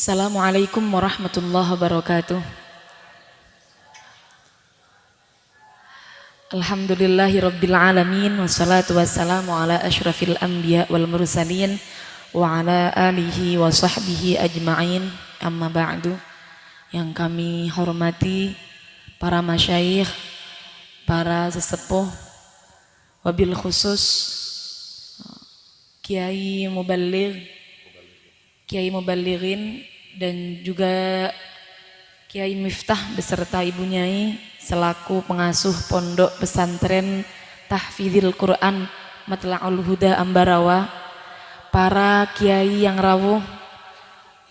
Assalamualaikum warahmatullahi wabarakatuh. Alhamdulillahirabbil alamin wassalatu wassalamu ala asyrafil anbiya wal mursalin wa ala alihi wa sahbihi ajma'in. Amma ba'du. Yang kami hormati para masyayikh, para sesepuh, wabil khusus Kiai Muballigh, Kiai Muballighin, dan juga Kiai Miftah beserta Ibu Nyai selaku pengasuh pondok pesantren Tahfidzil Quran Matla'ul Huda Ambarawa, para kiai yang rawuh,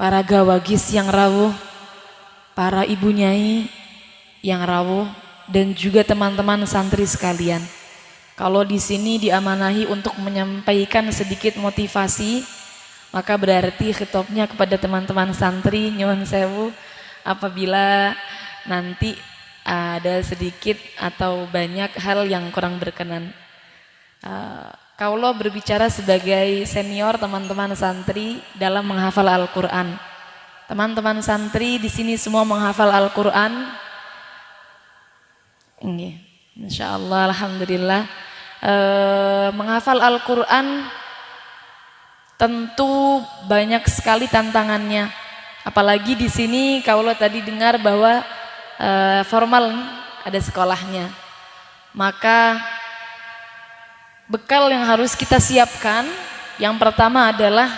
para gawagis yang rawuh, para Ibu Nyai yang rawuh, dan juga teman-teman santri sekalian. Kalau di sini diamanahi untuk menyampaikan sedikit motivasi, maka berarti khitabnya kepada teman-teman santri, nyuwun sewu apabila nanti ada sedikit atau banyak hal yang kurang berkenan. Kaulo berbicara sebagai senior teman-teman santri dalam menghafal Al-Quran. Teman-teman santri di sini semua menghafal Al-Quran. Insya Allah, alhamdulillah. Menghafal Al-Quran tentu banyak sekali tantangannya. Apalagi di sini kaulo tadi dengar bahwa formal ada sekolahnya. Maka bekal yang harus kita siapkan yang pertama adalah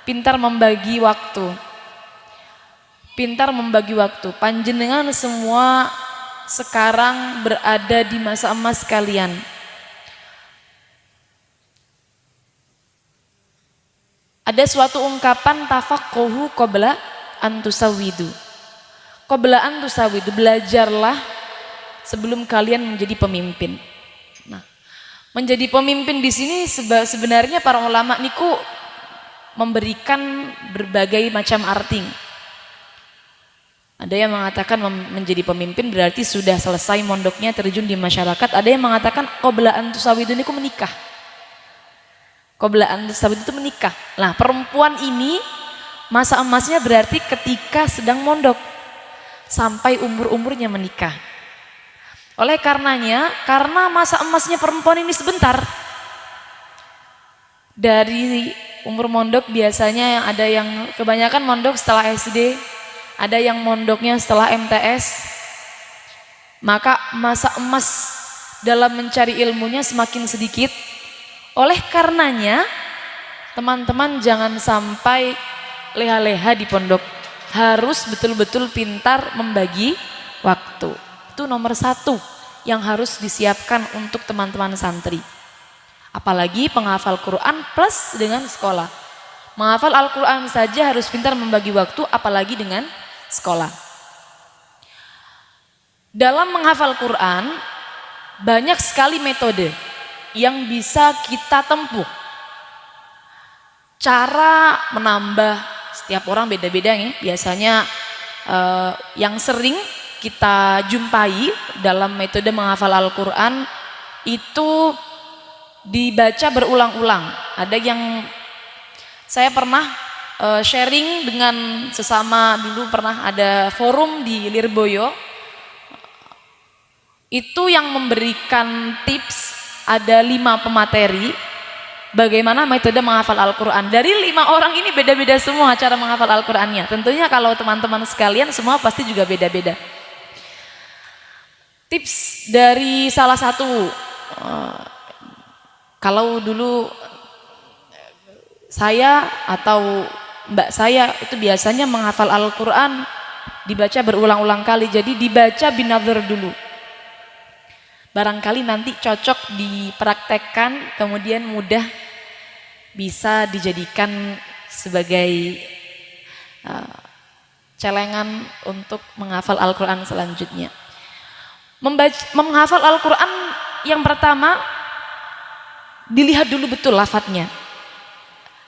pintar membagi waktu. Pintar membagi waktu. Panjenengan semua sekarang berada di masa emas kalian. Ada suatu ungkapan tafaqquhu qabla an tusawwidu. Qabla an tusawwidu, belajarlah sebelum kalian menjadi pemimpin. Nah, menjadi pemimpin di sini sebenarnya para ulama niku memberikan berbagai macam arti. Ada yang mengatakan menjadi pemimpin berarti sudah selesai mondoknya, terjun di masyarakat. Ada yang mengatakan qabla an tusawwidu niku menikah. Qabla an tusawwidu itu menikah. Nah, perempuan ini masa emasnya berarti ketika sedang mondok sampai umur-umurnya menikah. Oleh karenanya, karena masa emasnya perempuan ini sebentar, dari umur mondok biasanya ada yang kebanyakan mondok setelah SD, ada yang mondoknya setelah MTS, maka masa emas dalam mencari ilmunya semakin sedikit. Oleh karenanya, teman-teman jangan sampai leha-leha di pondok, harus betul-betul pintar membagi waktu. Itu nomor satu yang harus disiapkan untuk teman-teman santri. Apalagi penghafal Quran plus dengan sekolah. Menghafal Al-Quran saja harus pintar membagi waktu, apalagi dengan sekolah. Dalam menghafal Quran banyak sekali metode yang bisa kita tempuh. Cara menambah setiap orang beda-beda ya. Biasanya yang sering kita jumpai dalam metode menghafal Al-Quran itu dibaca berulang-ulang. Ada yang saya pernah sharing dengan sesama, dulu pernah ada forum di Lirboyo, itu yang memberikan tips. Ada 5 pemateri bagaimana metode menghafal Al-Quran. Dari 5 orang ini beda-beda semua cara menghafal Al-Qurannya. Tentunya kalau teman-teman sekalian semua pasti juga beda-beda. Tips dari salah satu, kalau dulu saya atau mbak saya itu biasanya menghafal Al-Quran dibaca berulang-ulang kali. Jadi dibaca binadhar dulu. Barangkali nanti cocok dipraktekkan, kemudian mudah bisa dijadikan sebagai celengan untuk menghafal Al-Quran selanjutnya. Menghafal Al-Quran yang pertama, dilihat dulu betul lafadznya.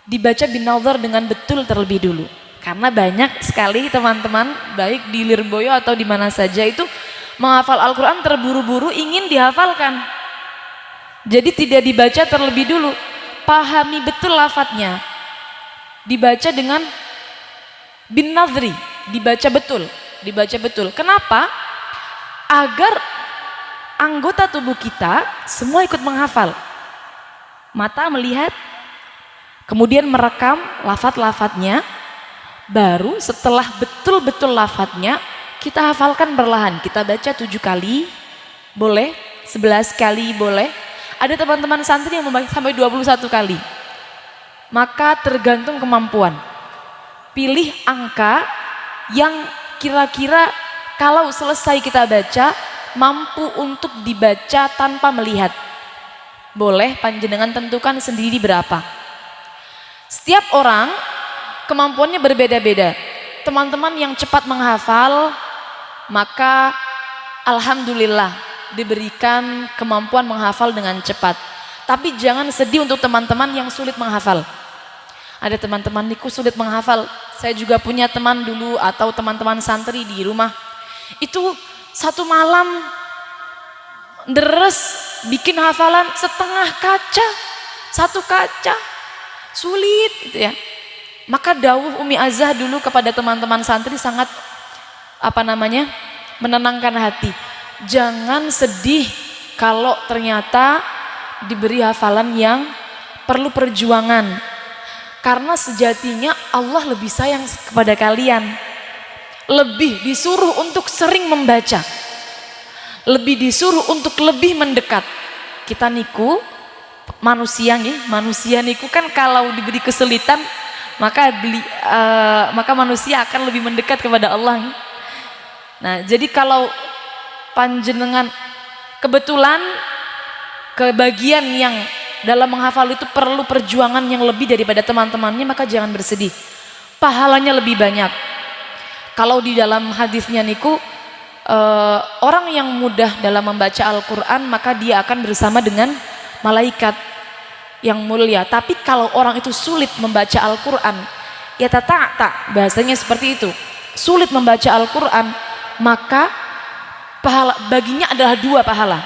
Dibaca binadhar dengan betul terlebih dulu. Karena banyak sekali teman-teman, baik di Lirboyo atau di mana saja itu, menghafal Al-Quran terburu-buru ingin dihafalkan. Jadi tidak dibaca terlebih dulu, pahami betul lafadznya. Dibaca dengan bin nadri, dibaca betul, dibaca betul. Kenapa? Agar anggota tubuh kita semua ikut menghafal. Mata melihat, kemudian merekam lafadz-lafadznya, baru setelah betul-betul lafadznya kita hafalkan perlahan. Kita baca 7 kali, boleh, 11 kali boleh. Ada teman-teman santri yang membaca sampai 21 kali. Maka tergantung kemampuan. Pilih angka yang kira-kira kalau selesai kita baca mampu untuk dibaca tanpa melihat. Boleh panjenengan tentukan sendiri berapa. Setiap orang kemampuannya berbeda-beda. Teman-teman yang cepat menghafal, maka alhamdulillah diberikan kemampuan menghafal dengan cepat. Tapi jangan sedih untuk teman-teman yang sulit menghafal. Ada teman-teman niku sulit menghafal. Saya juga punya teman dulu atau teman-teman santri di rumah. Itu satu malam deres bikin hafalan setengah kaca, 1 kaca. Sulit gitu ya. Maka dawuh Umi Azah dulu kepada teman-teman santri sangat menenangkan hati. Jangan sedih kalau ternyata diberi hafalan yang perlu perjuangan. Karena sejatinya Allah lebih sayang kepada kalian. Lebih disuruh untuk sering membaca. Lebih disuruh untuk lebih mendekat. Kita niku manusia niku kan kalau diberi kesulitan maka manusia akan lebih mendekat kepada Allah. Nah, jadi kalau panjenengan kebetulan kebagian yang dalam menghafal itu perlu perjuangan yang lebih daripada teman-temannya, maka jangan bersedih. Pahalanya lebih banyak. Kalau di dalam hadisnya niku orang yang mudah dalam membaca Al-Quran maka dia akan bersama dengan malaikat yang mulia. Tapi kalau orang itu sulit membaca Al-Quran, ya tak bahasanya seperti itu, sulit membaca Al-Quran, maka pahala baginya adalah 2 pahala.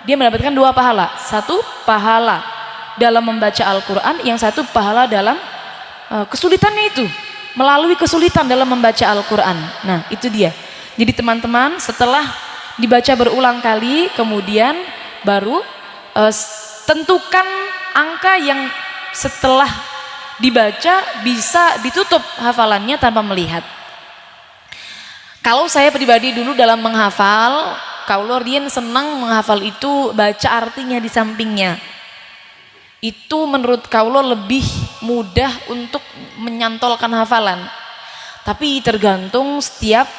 Dia mendapatkan 2 pahala. 1 pahala dalam membaca Al-Quran, yang 1 pahala dalam kesulitannya itu, melalui kesulitan dalam membaca Al-Quran. Nah itu dia. Jadi teman-teman setelah dibaca berulang kali, kemudian baru tentukan angka yang setelah dibaca bisa ditutup hafalannya tanpa melihat. Kalau saya pribadi dulu dalam menghafal, kalau Rien senang menghafal itu baca artinya di sampingnya. Itu menurut kaulo lebih mudah untuk menyantolkan hafalan. Tapi tergantung setiap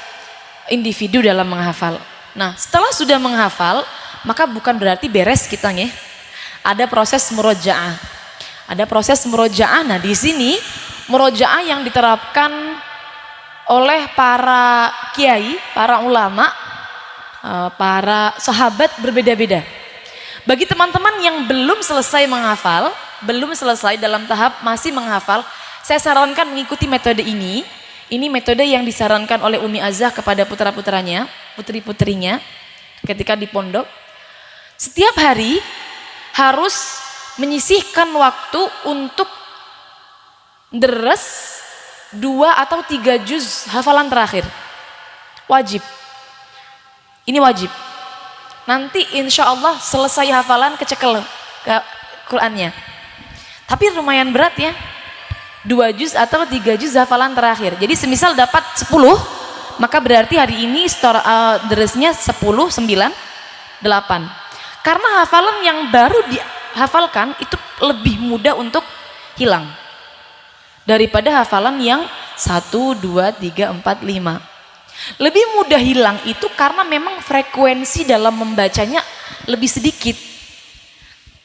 individu dalam menghafal. Nah, setelah sudah menghafal, maka bukan berarti beres kita ya. Ada proses murojaah. Ada proses murojaah. Nah, di sini murojaah yang diterapkan oleh para kiai, para ulama, para sahabat berbeda-beda. Bagi teman-teman yang belum selesai menghafal, belum selesai dalam tahap masih menghafal, saya sarankan mengikuti metode ini. Ini metode yang disarankan oleh Umi Azah kepada putra-putranya, putri-putrinya ketika di pondok. Setiap hari harus menyisihkan waktu untuk deres 2 atau 3 juz hafalan terakhir. Wajib. Ini wajib. Nanti insya Allah selesai hafalan kecekel ke Qurannya. Tapi lumayan berat ya. 2 juz atau 3 juz hafalan terakhir. Jadi semisal dapat 10, maka berarti hari ini deresnya 10, 9, 8. Karena hafalan yang baru dihafalkan itu lebih mudah untuk hilang daripada hafalan yang 1, 2, 3, 4, 5. Lebih mudah hilang itu karena memang frekuensi dalam membacanya lebih sedikit,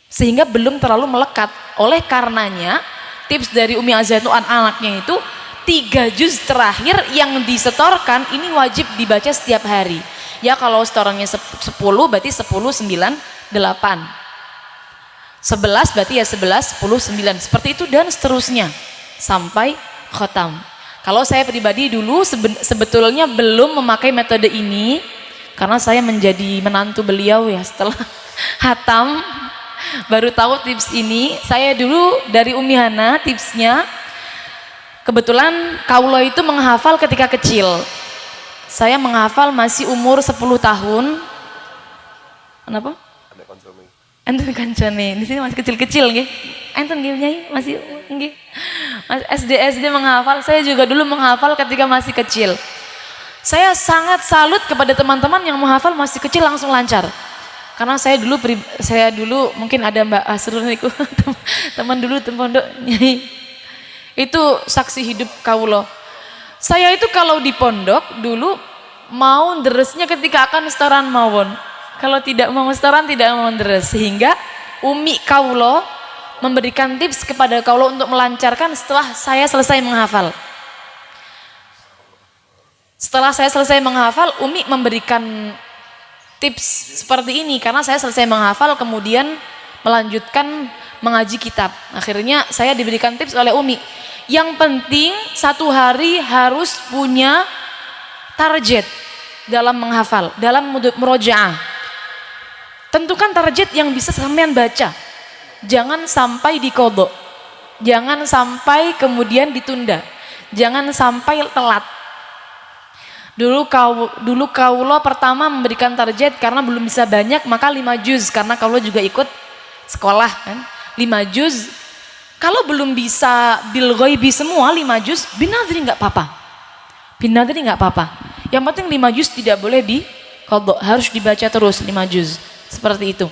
sehingga belum terlalu melekat. Oleh karenanya tips dari Umi Azah itu anak-anaknya itu 3 juz terakhir yang disetorkan ini wajib dibaca setiap hari. Ya kalau setorannya 10 berarti 10, 9, 8. 11 berarti ya 11, 10, 9. Seperti itu dan seterusnya sampai khatam. Kalau saya pribadi dulu sebetulnya belum memakai metode ini karena saya menjadi menantu beliau ya, setelah khatam baru tahu tips ini. Saya dulu dari Umi Hana tipsnya Kebetulan kaulo itu menghafal ketika kecil. Saya menghafal masih umur 10 tahun. Kenapa? Enten kancane, di sini masih kecil-kecil nggih. Enten nggih Nyai masih nggih. SD menghafal, saya juga dulu menghafal ketika masih kecil. Saya sangat salut kepada teman-teman yang menghafal masih kecil langsung lancar. Karena saya dulu mungkin ada Mbak Asrul niku, teman dulu pondok Nyai. Itu saksi hidup kaulo. Saya itu kalau di pondok dulu mau deresnya ketika akan setoran mawon. Kalau tidak mau setoran tidak mau deres, sehingga umi kaulo memberikan tips kepada kaulo untuk melancarkan setelah saya selesai menghafal. Setelah saya selesai menghafal, umi memberikan tips seperti ini karena saya selesai menghafal kemudian melanjutkan mengaji kitab. Akhirnya saya diberikan tips oleh umi. Yang penting satu hari harus punya target dalam menghafal, dalam murojaah. Tentukan target yang bisa sampean baca. Jangan sampai dikodok. Jangan sampai kemudian ditunda. Jangan sampai telat. Dulu kaulo pertama memberikan target karena belum bisa banyak, maka 5 juz karena kaulo juga ikut sekolah kan. 5 juz. Kalau belum bisa bil ghaibi semua 5 juz, binadri nggak apa-apa. Binadri nggak apa-apa. Yang penting 5 juz tidak boleh dikodok, harus dibaca terus 5 juz. Seperti itu.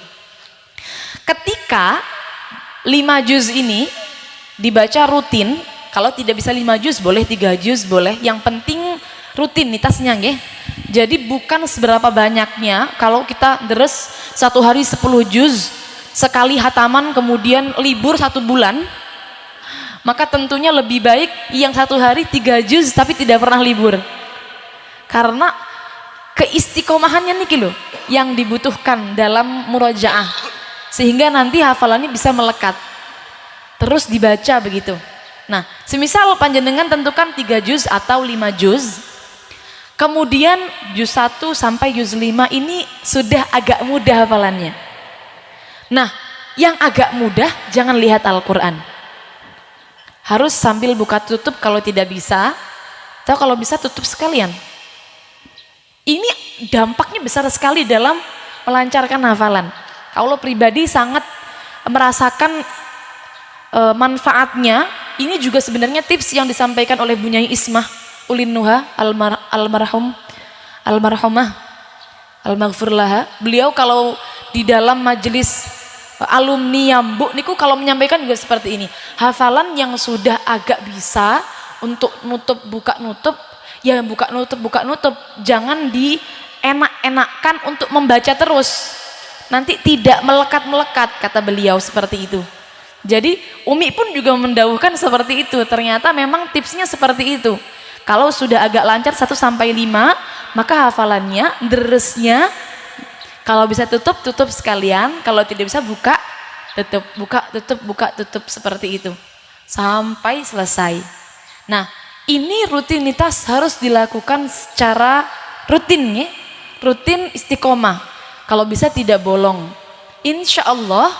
Ketika 5 juz ini dibaca rutin, kalau tidak bisa 5 juz boleh 3 juz boleh, yang penting rutinitasnya nggih. Jadi bukan seberapa banyaknya. Kalau kita deres satu hari 10 juz, sekali hataman kemudian libur 1 bulan, maka tentunya lebih baik yang satu hari 3 juz tapi tidak pernah libur. Karena keistiqomahannya nih loh yang dibutuhkan dalam murojaah, sehingga nanti hafalannya bisa melekat terus dibaca begitu. Nah, semisal panjenengan tentukan 3 juz atau 5 juz, kemudian juz 1 sampai juz 5 ini sudah agak mudah hafalannya. Nah, yang agak mudah jangan lihat Al-Quran, harus sambil buka tutup kalau tidak bisa, atau kalau bisa tutup sekalian. Ini dampaknya besar sekali dalam melancarkan hafalan. Kaulo pribadi sangat merasakan manfaatnya. Ini juga sebenarnya tips yang disampaikan oleh Bu Nyai Ismah Ulin Nuha almarhumah almaghfirlaha. Beliau kalau di dalam majelis alumni Yambu niku kalau menyampaikan juga seperti ini. Hafalan yang sudah agak bisa untuk nutup buka nutup, ya buka nutup, jangan dienak-enakkan untuk membaca terus, nanti tidak melekat-melekat, kata beliau seperti itu. Jadi umi pun juga mendauhkan seperti itu. Ternyata memang tipsnya seperti itu. Kalau sudah agak lancar 1 sampai 5, maka hafalannya, deresnya kalau bisa tutup sekalian, kalau tidak bisa buka tutup seperti itu sampai selesai. Nah, ini rutinitas harus dilakukan secara rutin ya. Rutin istiqomah. Kalau bisa tidak bolong. Insya Allah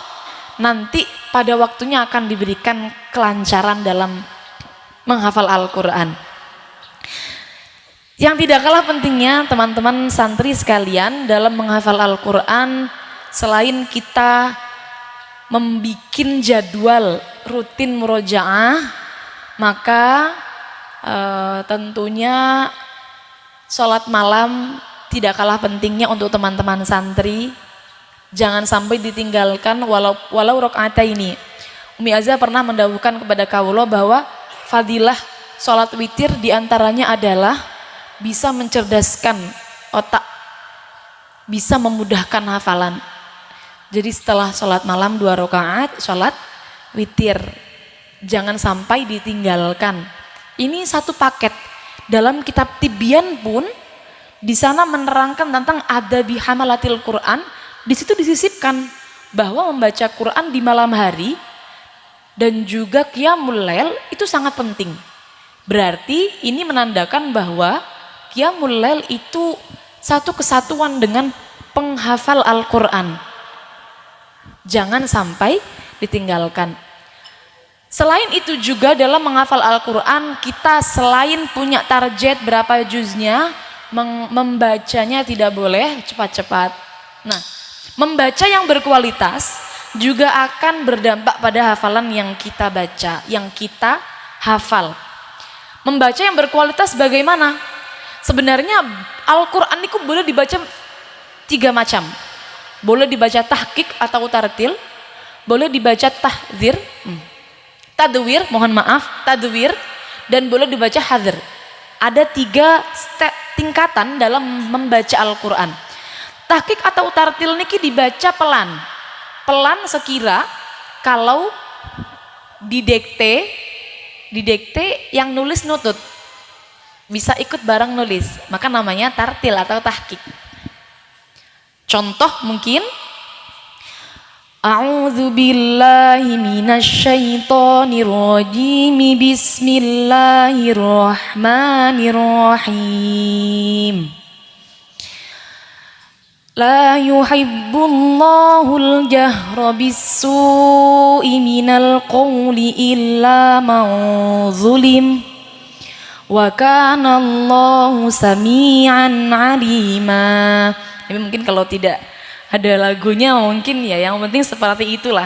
nanti pada waktunya akan diberikan kelancaran dalam menghafal Al-Quran. Yang tidak kalah pentingnya teman-teman santri sekalian dalam menghafal Al-Quran, selain kita membuat jadwal rutin murojaah, maka tentunya sholat malam tidak kalah pentingnya untuk teman-teman santri. Jangan sampai ditinggalkan walau rakaat ini. Umi Azza pernah mendahulukan kepada kaulo bahwa fadilah sholat witir diantaranya adalah bisa mencerdaskan otak, bisa memudahkan hafalan. Jadi setelah sholat malam 2 rakaat sholat witir, jangan sampai ditinggalkan. Ini satu paket. Dalam kitab Tibyan pun di sana menerangkan tentang adabi hamalatil Quran. Di situ disisipkan bahwa membaca Quran di malam hari dan juga qiyamul lail itu sangat penting. Berarti ini menandakan bahwa qiyamul lail itu satu kesatuan dengan penghafal Al-Quran. Jangan sampai ditinggalkan. Selain itu juga dalam menghafal Al-Quran, kita selain punya target berapa juznya, membacanya tidak boleh cepat-cepat. Nah, membaca yang berkualitas juga akan berdampak pada hafalan yang kita baca, yang kita hafal. Membaca yang berkualitas bagaimana? Sebenarnya Al-Quran itu boleh dibaca 3 macam. Boleh dibaca tahqiq atau tartil, boleh dibaca tadwir, tadwir, dan boleh dibaca hadr. Ada 3 tingkatan dalam membaca Al-Quran. Tahqiq atau tartil niki dibaca pelan sekira kalau didekte yang nulis nutut bisa ikut bareng nulis, maka namanya tartil atau tahqiq. Contoh mungkin A'udzu billahi minasyaitonir rajim. Bismillahirrahmanirrahim. La yuhibbullahul jahra bis-su'i minal qawli illa man zulim. Wa kana Allahu sami'an 'alima. Tapi mungkin kalau tidak ada lagunya mungkin ya, yang penting seperti itulah.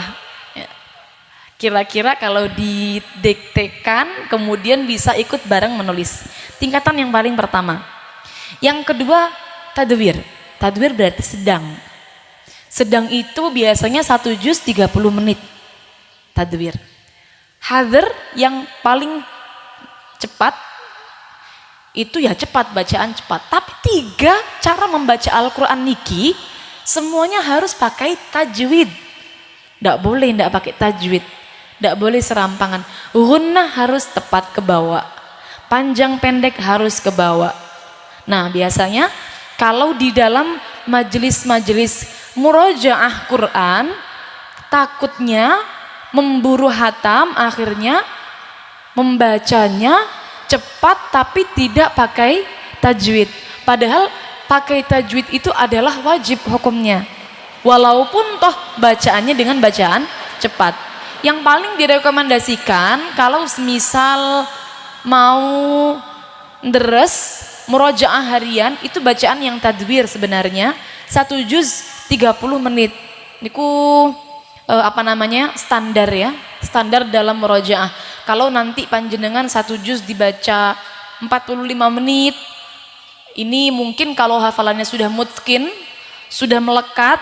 Kira-kira kalau didektekan kemudian bisa ikut bareng menulis. Tingkatan yang paling pertama. Yang kedua tadwir. Tadwir berarti sedang. Sedang itu biasanya 1 juz 30 menit. Tadwir. Hadr yang paling cepat itu ya cepat, bacaan cepat. Tapi 3 cara membaca Al-Quran niki semuanya harus pakai tajwid. Tidak boleh tidak pakai tajwid. Tidak boleh serampangan. Gunnah harus tepat ke bawah. Panjang pendek harus ke bawah. Nah biasanya kalau di dalam majelis-majelis murojaah Quran, takutnya memburu hatam, akhirnya membacanya cepat tapi tidak pakai tajwid. Padahal pakai tajwid itu adalah wajib hukumnya, walaupun toh bacaannya dengan bacaan cepat. Yang paling direkomendasikan kalau semisal mau deres murojaah harian itu bacaan yang tadwir sebenarnya 1 juz 30 menit. Niku standar ya, standar dalam murojaah. Kalau nanti panjenengan 1 juz dibaca 45 menit, ini mungkin kalau hafalannya sudah mutqin, sudah melekat,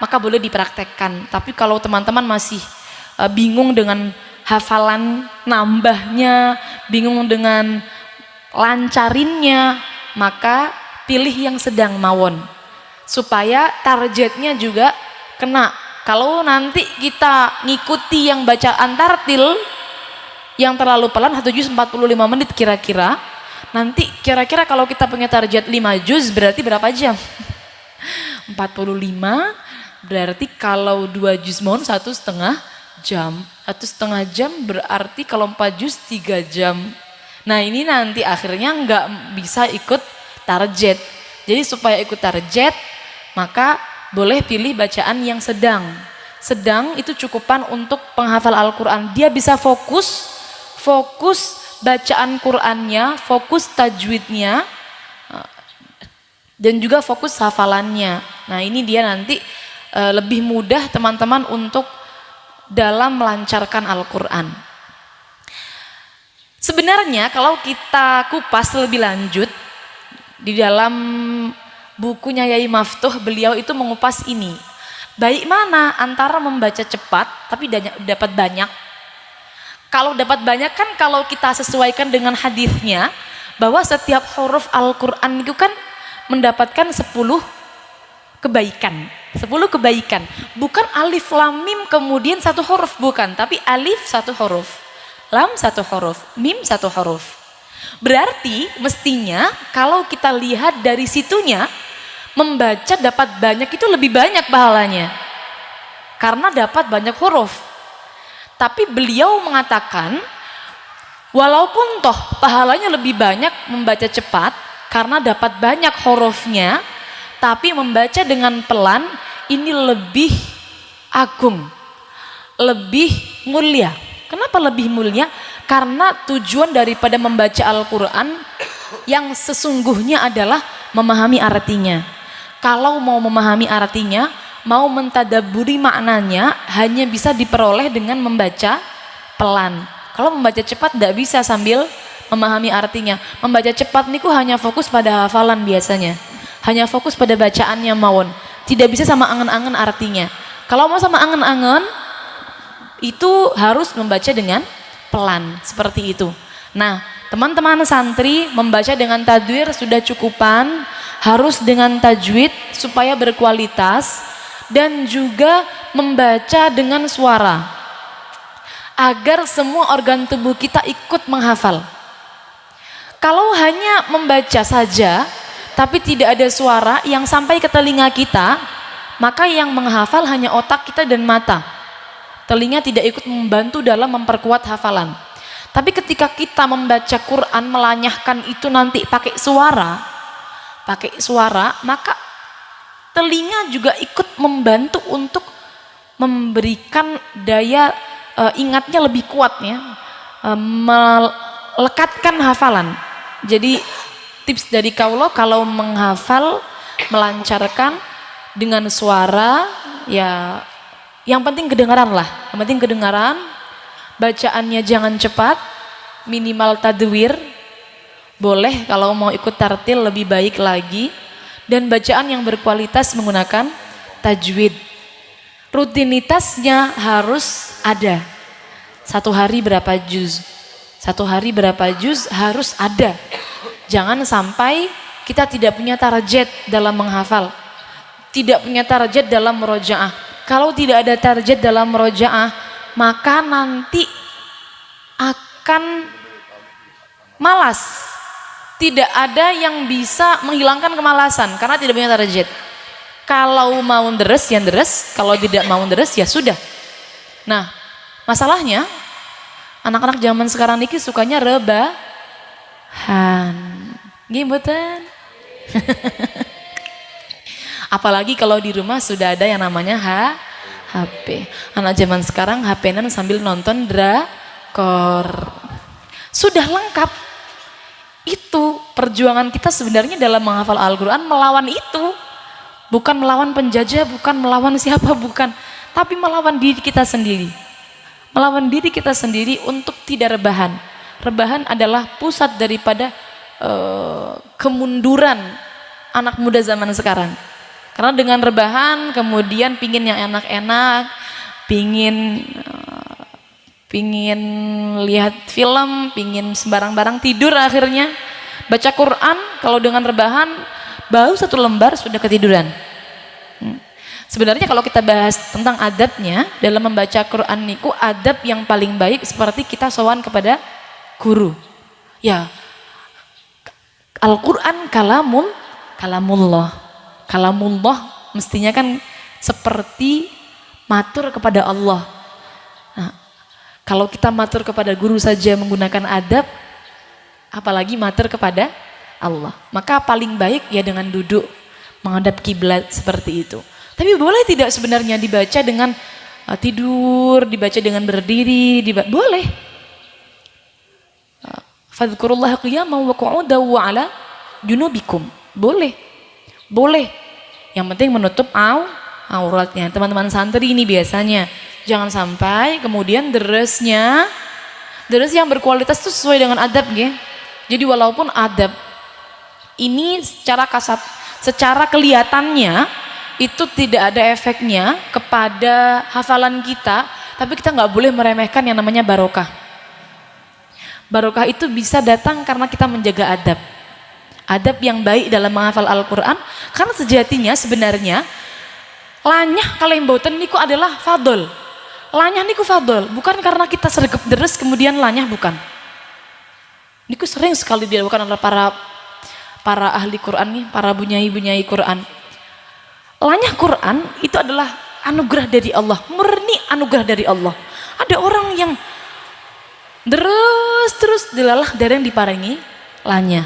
maka boleh dipraktekkan. Tapi kalau teman-teman masih bingung dengan hafalan nambahnya, bingung dengan lancarinnya, maka pilih yang sedang mawon. Supaya targetnya juga kena. Kalau nanti kita ngikuti yang bacaan tartil, yang terlalu pelan 1 juz 45 menit kira-kira, nanti kira-kira kalau kita punya target 5 juz berarti berapa jam? 45 berarti kalau 2 juz mohon 1,5 jam. 1,5 jam berarti kalau 4 juz 3 jam. Nah ini nanti akhirnya nggak bisa ikut target. Jadi supaya ikut target maka boleh pilih bacaan yang sedang. Sedang itu cukupan untuk penghafal Al-Quran. Dia bisa fokus bacaan Qurannya, fokus tajwidnya, dan juga fokus hafalannya. Nah ini dia nanti lebih mudah teman-teman untuk dalam melancarkan Al-Quran. Sebenarnya kalau kita kupas lebih lanjut di dalam bukunya Yai Maftuh, beliau itu mengupas ini. Baik mana antara membaca cepat tapi dapat banyak. Kalau dapat banyak kan kalau kita sesuaikan dengan hadisnya bahwa setiap huruf Al-Quran itu kan mendapatkan 10 kebaikan. 10 kebaikan. Bukan alif lam mim kemudian 1 huruf, bukan, tapi alif 1 huruf, lam 1 huruf, mim 1 huruf. Berarti mestinya kalau kita lihat dari situnya, membaca dapat banyak itu lebih banyak pahalanya karena dapat banyak huruf. Tapi beliau mengatakan walaupun toh pahalanya lebih banyak membaca cepat karena dapat banyak hurufnya, tapi membaca dengan pelan ini lebih agung, lebih mulia. Kenapa lebih mulia? Karena tujuan daripada membaca Al-Quran yang sesungguhnya adalah memahami artinya. Kalau mau memahami artinya, mau mentadaburi maknanya, hanya bisa diperoleh dengan membaca pelan. Kalau membaca cepat tidak bisa sambil memahami artinya. Membaca cepat niku hanya fokus pada hafalan biasanya. Hanya fokus pada bacaannya mawon. Tidak bisa sama angen-angen artinya. Kalau mau sama angen-angen, itu harus membaca dengan pelan, seperti itu. Nah, teman-teman santri membaca dengan tajwid sudah cukupan, harus dengan tajwid supaya berkualitas, dan juga membaca dengan suara agar semua organ tubuh kita ikut menghafal. Kalau hanya membaca saja tapi tidak ada suara yang sampai ke telinga kita, maka yang menghafal hanya otak kita dan mata. Telinga tidak ikut membantu dalam memperkuat hafalan. Tapi ketika kita membaca Quran, melanyahkan itu nanti pakai suara, maka telinga juga ikut membantu untuk memberikan daya ingatnya lebih kuat ya, melekatkan hafalan. Jadi tips dari kaulo kalau menghafal, melancarkan dengan suara ya, yang penting kedengaran lah, yang penting kedengaran. Bacaannya jangan cepat, minimal tadwir. Boleh kalau mau ikut tartil lebih baik lagi. Dan bacaan yang berkualitas menggunakan tajwid. Rutinitasnya harus ada. 1 hari berapa juz? 1 hari berapa juz harus ada. Jangan sampai kita tidak punya target dalam menghafal. Tidak punya target dalam murojaah. Kalau tidak ada target dalam murojaah, maka nanti akan malas. Tidak ada yang bisa menghilangkan kemalasan karena tidak punya target. Kalau mau deres ya deres, kalau tidak mau deres ya sudah. Nah, masalahnya anak-anak zaman sekarang ini sukanya rebahan. Gimana? Apalagi kalau di rumah sudah ada yang namanya HP. Anak zaman sekarang HP-nan sambil nonton drakor. Sudah lengkap. Itu perjuangan kita sebenarnya dalam menghafal Al-Quran melawan itu. Bukan melawan penjajah, bukan melawan siapa, bukan. Tapi melawan diri kita sendiri. Melawan diri kita sendiri untuk tidak rebahan. Rebahan adalah pusat daripada kemunduran anak muda zaman sekarang. Karena dengan rebahan kemudian pingin yang enak-enak, pingin lihat film, pingin sembarang-barang tidur akhirnya. Baca Quran kalau dengan rebahan baru 1 lembar sudah ketiduran. Sebenarnya kalau kita bahas tentang adabnya dalam membaca Quran niku, adab yang paling baik seperti kita sowan kepada guru. Ya, Al-Quran kalamullah. Kalamullah mestinya kan seperti matur kepada Allah. Nah, kalau kita matur kepada guru saja menggunakan adab, apalagi matur kepada Allah. Maka paling baik ya dengan duduk menghadap kiblat seperti itu. Tapi boleh tidak sebenarnya dibaca dengan tidur, dibaca dengan berdiri, boleh. Fadhkurullaha qiyaman wa qu'udan wa 'ala junubikum. Boleh. Boleh, yang penting menutup auratnya. Teman-teman santri ini biasanya jangan sampai kemudian deres yang berkualitas itu sesuai dengan adab ya. Jadi walaupun adab ini secara kelihatannya itu tidak ada efeknya kepada hafalan kita, tapi kita nggak boleh meremehkan yang namanya barokah. Barokah itu bisa datang karena kita menjaga adab. Adab yang baik dalam menghafal Al-Quran, karena sejatinya sebenarnya lanyah kalian mboten niku adalah fadol. Lanyah niku fadol, bukan karena kita sergap deres kemudian lanyah, bukan. Niku sering sekali dilakukan oleh para ahli Quran nih, para bunyai Quran. Lanyah Quran itu adalah anugerah dari Allah, murni anugerah dari Allah. Ada orang yang terus dilalah dari yang diparingi lanyah.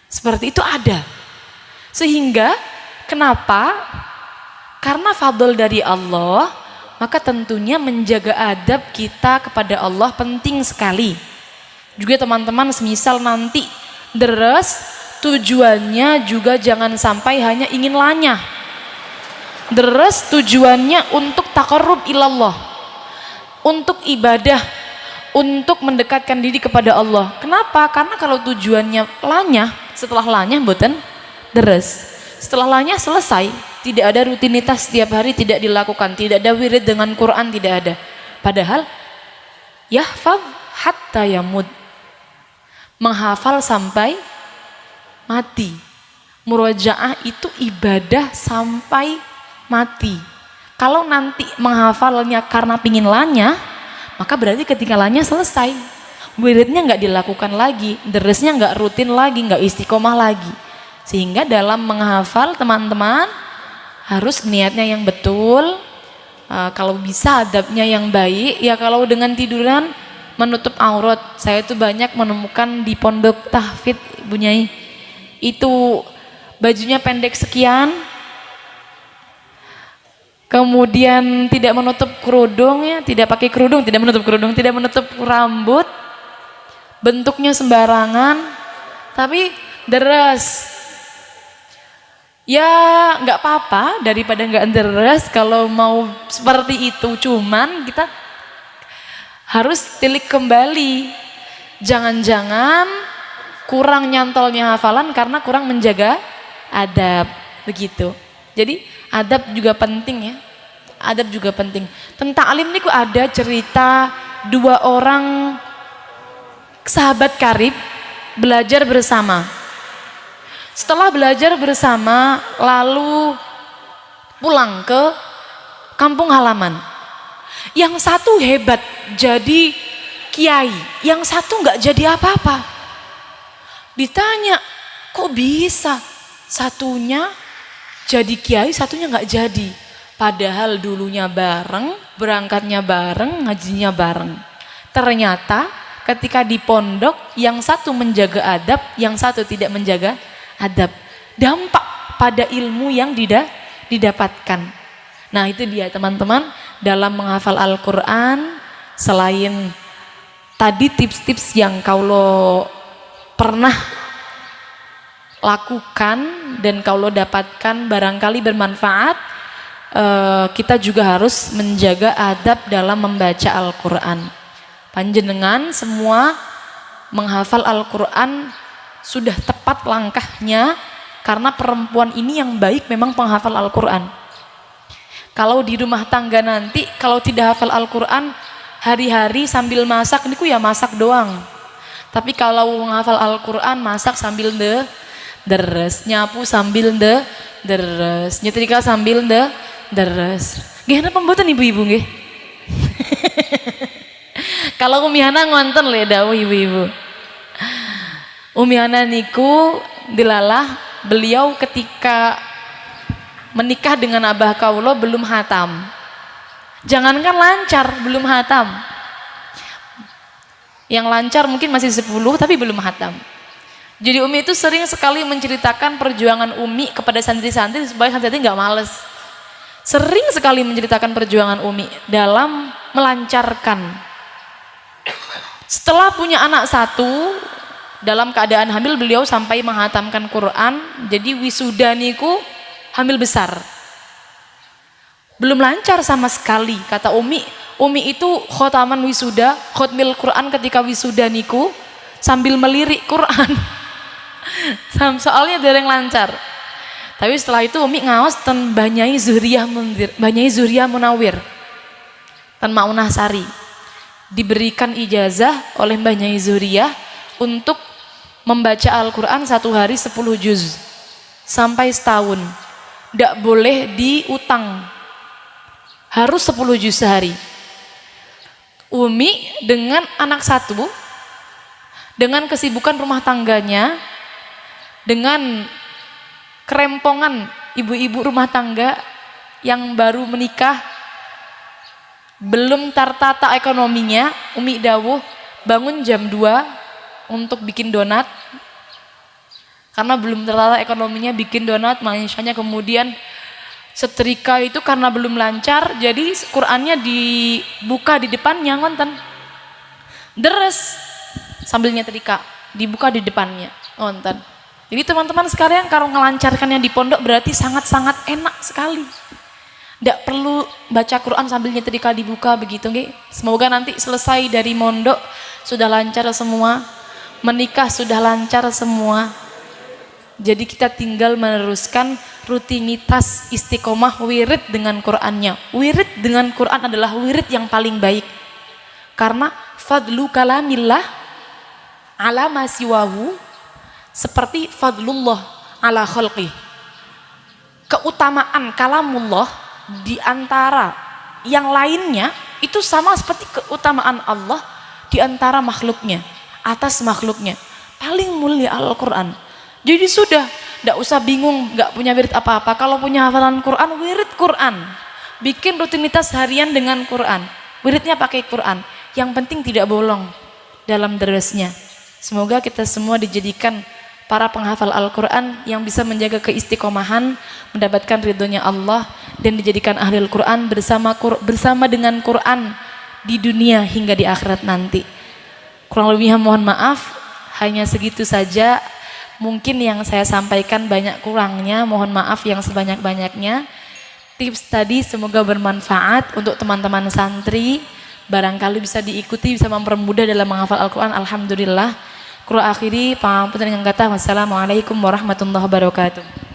Seperti itu ada. Sehingga kenapa? Karena fadl dari Allah, maka tentunya menjaga adab kita kepada Allah penting sekali. Juga teman-teman semisal nanti deres, tujuannya juga jangan sampai hanya ingin lanyah. Deres tujuannya untuk taqarrub ilallah, untuk ibadah, untuk mendekatkan diri kepada Allah. Kenapa? Karena kalau tujuannya lanyah, setelah lanyah mboten deres. Setelah lanyah selesai, tidak ada rutinitas setiap hari, tidak dilakukan, tidak ada wirid dengan Quran, tidak ada. Padahal yahfaz hatta yamut, menghafal sampai mati. Murojaah itu ibadah sampai mati. Kalau nanti menghafalnya karena pingin lanyah, maka berarti ketika lanyah selesai, wiridnya nggak dilakukan lagi, deresnya nggak rutin lagi, nggak istiqomah lagi. Sehingga dalam menghafal teman-teman harus niatnya yang betul, kalau bisa adabnya yang baik. Ya kalau dengan tiduran menutup aurat, saya tuh banyak menemukan di pondok tahfidz Ibu Nyai, itu bajunya pendek sekian, kemudian tidak menutup kerudungnya, tidak pakai kerudung, tidak menutup kerudung, tidak menutup rambut, bentuknya sembarangan, tapi deres. Ya nggak apa-apa, daripada nggak deres kalau mau seperti itu. Cuman kita harus tilik kembali, jangan-jangan kurang nyantolnya hafalan karena kurang menjaga adab, begitu. Jadi adab juga penting ya, adab juga penting. Tentang alim ini kok ada cerita dua orang sahabat karib belajar bersama. Setelah belajar bersama lalu pulang ke kampung halaman. Yang satu hebat jadi kiai, yang satu nggak jadi apa-apa. Ditanya, kok bisa satunya jadi kiai, satunya nggak jadi? Padahal dulunya bareng, berangkatnya bareng, ngajinya bareng. Ternyata ketika di pondok, yang satu menjaga adab, yang satu tidak menjaga adab. Dampak pada ilmu yang didapatkan. Nah itu dia teman-teman, dalam menghafal Al-Quran, selain tadi tips-tips yang kaulo pernah lakukan dan kaulo dapatkan barangkali bermanfaat, kita juga harus menjaga adab dalam membaca Al-Quran. Panjenengan semua menghafal Al-Quran sudah tepat langkahnya, karena perempuan ini yang baik memang penghafal Al-Quran. Kalau di rumah tangga nanti kalau tidak hafal Al-Quran, hari-hari sambil masak niku ya masak doang. Tapi kalau menghafal Al-Quran, masak sambil deres, nyapu sambil deres, nyetrika sambil deres. Gimana pembuatan ibu-ibu nggih? Kalau umihana ngonten le dawuh ibu-ibu. Umihana niku dilalah beliau ketika menikah dengan abah kaulo belum hatam. Jangankan lancar, belum hatam. Yang lancar mungkin masih 10 tapi belum hatam. Jadi Umi itu sering sekali menceritakan perjuangan Umi kepada santri-santri supaya santri nggak males. Sering sekali menceritakan perjuangan Umi dalam melancarkan. Setelah punya anak satu, dalam keadaan hamil beliau sampai menghatamkan Quran. Jadi wisuda niku hamil besar. Belum lancar sama sekali, kata Umi. Umi itu khotaman wisuda, khotmil Quran ketika wisuda niku sambil melirik Quran. Soalnya dereng lancar. Tapi setelah itu Umi ngaos ten Banyai Zuhriyah Munawir, ten Maunah Sari. Diberikan ijazah oleh Banyai Zuhriyah untuk membaca Al-Quran satu hari 10 juz sampai setahun. Tidak boleh diutang, harus 10 juz sehari. Umi dengan anak satu, dengan kesibukan rumah tangganya, dengan kerempongan ibu-ibu rumah tangga yang baru menikah, belum tertata ekonominya, Umi dawuh bangun jam 2 untuk bikin donat, karena belum tertata ekonominya bikin donat. Malaysianya kemudian Setrika itu karena belum lancar, jadi Qur'annya dibuka di depannya, ngonten. Deres sambil nyetrika, dibuka di depannya, ngonten. Jadi teman-teman sekalian kalau ngelancarkannya di pondok berarti sangat-sangat enak sekali. Tidak perlu baca Quran sambil nyetrika dibuka begitu, nggih. Semoga nanti selesai dari mondok sudah lancar semua, menikah sudah lancar semua. Jadi kita tinggal meneruskan rutinitas istiqomah wirid dengan Qur'annya. Wirid dengan Qur'an adalah wirid yang paling baik. Karena fadlu kalamillah ala masiwahu seperti fadlullah ala khalqi. Keutamaan kalamullah di antara yang lainnya itu sama seperti keutamaan Allah di antara makhluknya, atas makhluknya. Paling mulia Al-Quran. Jadi sudah, tidak usah bingung, nggak punya wirid apa-apa. Kalau punya hafalan Quran, wirid Quran. Bikin rutinitas harian dengan Quran. Wiridnya pakai Quran. Yang penting tidak bolong dalam deresnya. Semoga kita semua dijadikan para penghafal Al-Quran yang bisa menjaga keistiqomahan, mendapatkan ridhonya Allah, dan dijadikan ahli Al-Quran bersama dengan Quran di dunia hingga di akhirat nanti. Kurang lebihnya mohon maaf, hanya segitu saja. Mungkin yang saya sampaikan banyak kurangnya, mohon maaf yang sebanyak-banyaknya. Tips tadi semoga bermanfaat untuk teman-teman santri, barangkali bisa diikuti, bisa mempermudah dalam menghafal Al-Quran. Alhamdulillah. Kura akhiri, pangapunten dengan kata wassalamualaikum warahmatullahi wabarakatuh.